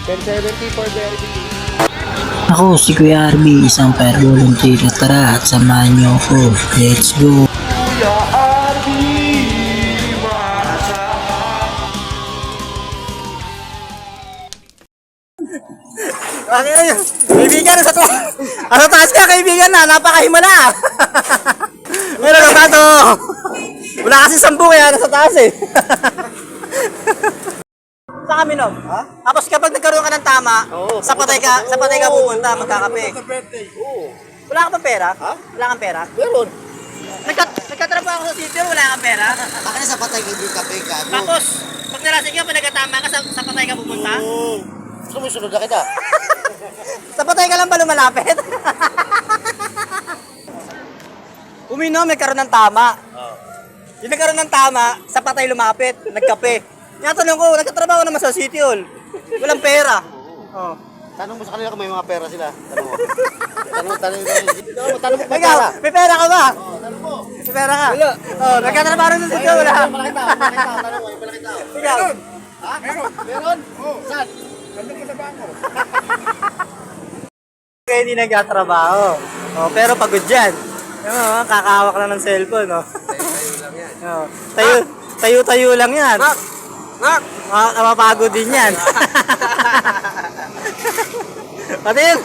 1070 for verification. Ako si Kuya RB, isang fire volunteer. Tara at samahan niyo ako. Let's go! Kuya Arby, Kaibigan, nasa taas ka, kaibigan na, napakahimala. Meron na to. Wala kasi 10 kaya nasa taas eh. Sa kami nom. Ha? Tapos kapag nagkaroon ka ng tama, sa patay ka pupunta, magkakape. Wala ka pa pera? Ha? Wala kang pera? Meron. Nagkatrabaho ako sa city, wala kang pera? Bakit sa patay hindi kape ka? Tapos, pag nalasing ka, pag nagkatama ka, sa patay ka pupunta? Sumusunod na kita. Sa patay ka lang ba lumalapit? Uminom, nagkaroon ng tama. Yung nagkaroon ng tama, sa patay lumapit, nagkape. Tinatanong ko, nagkatrabaho naman sa City Hall. Walang pera. Oh. Tanong mo sa kanila kung may mga pera sila. Tanong mo. Tanong mo kung may Ikaw, pera. may pera ka ba? Tanong mo. May pera ka? Wala. Oh, nagkatrabaho rin sa City Hall, wala. Malaki tao. Tanong mo, malaki tao. Ikaw. Ha? Meron? Saan? Kaya hindi nagkatrabaho. Oh, pero pagod dyan. Yung kakahawak lang ng cellphone, no? Tayo lang yan. Mapapagod din yan. Pati yun.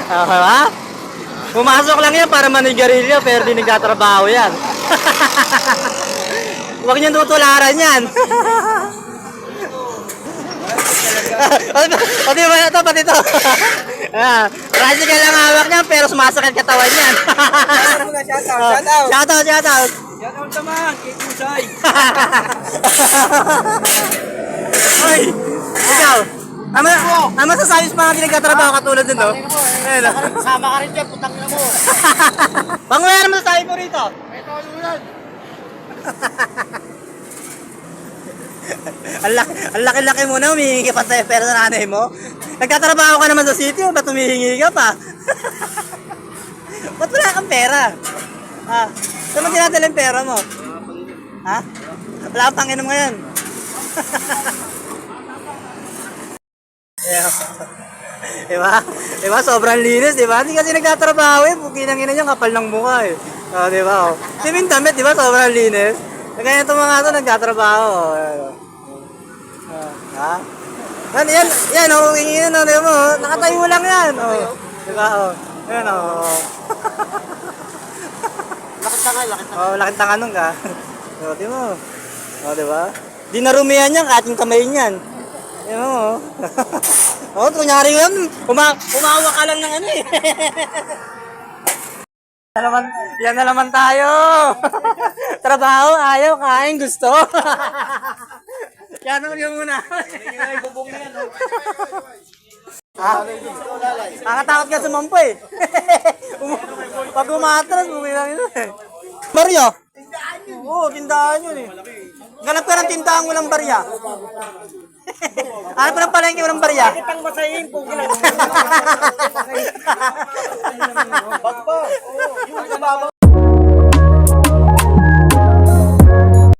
Okay ba? Pumasok lang yan para manigarilyo, pero di nagkatrabaho yan. Huwag niyong tutularan yan. Pati ba ito? Pati ito. Tricycle lang hawak niya, pero sumasakit katawan yan. Shoutout. Shoutout naman, kay Kusay. Ay, ikaw. Ano masasabi sa mga pinagkatrabaho katulad nito? Ayun. Sama ka rin dyan, putang ina mo. Panguya naman masasabi mo rito? Ito, yan. Ang laki-laki mo na, humihingi ka pa tayo pera sa nanay mo. Nagtatrabaho ka naman sa city, ba't humihingi ka pa? Ba't wala kang pera? Saan mo tinadala yung pera mo? Ha? Wala kang panginom ngayon. Diba? Diba? Sobrang linis, diba? Hindi kasi nagtatrabaho eh. Pukinang-ina niya, kapal ng mukha eh. Diba? Siming damit, diba? Sobrang linis. Kaya itong mga ito nagtatrabaho. Ha? Yan, hingi yun, diba mo? Nakatayo lang yan. Diba? Yan, Lakit tanga, lakit tanga. laking tanga nun ka. Diba mo? Diba? Di narumihan yan, kahit yung kamay niyan. Yan mo. Kunyari yun, umawa ka lang ng ano eh. Yan na naman tayo. Trabaho, ayaw, kain, gusto. Yan naman yung muna. Nakatakot ka sumampo eh. Pag umatras, bumilang yun eh. Barya? Oo, tindahan yun eh. Ganap ka ng tindahan walang barya. Ano pa ng palengke walang barya? Itang masahin po. Bagba. Yung